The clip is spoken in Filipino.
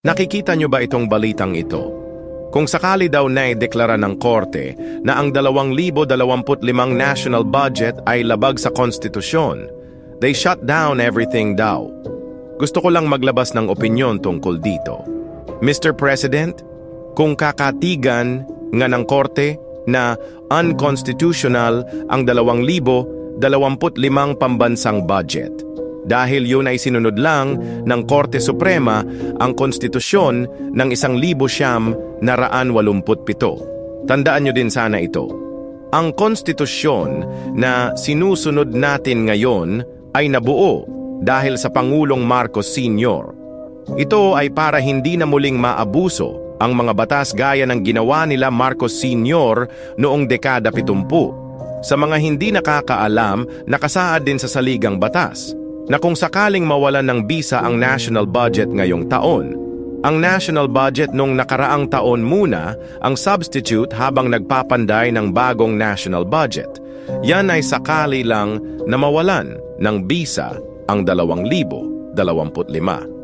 Nakikita nyo ba itong balitang ito? Kung sakali daw na ideklara ng korte na ang 2025 national budget ay labag sa konstitusyon, they shut down everything daw. Gusto ko lang maglabas ng opinyon tungkol dito. Mr. President, kung kakatigan nga ng korte na unconstitutional ang 2025 pambansang budget, dahil yun ay sinunod lang ng Korte Suprema ang konstitusyon ng 1987. Tandaan nyo din sana ito. Ang konstitusyon na sinusunod natin ngayon ay nabuo dahil sa Pangulong Marcos Sr. Ito ay para hindi na muling maabuso ang mga batas gaya ng ginawa nila Marcos Sr. noong dekada 70. Sa mga hindi nakakaalam, nakasaad din sa saligang batas na kung sakaling mawalan ng bisa ang national budget ngayong taon, ang national budget nung nakaraang taon muna ang substitute habang nagpapanday ng bagong national budget. Yan ay sakali lang na mawalan ng bisa ang 2025.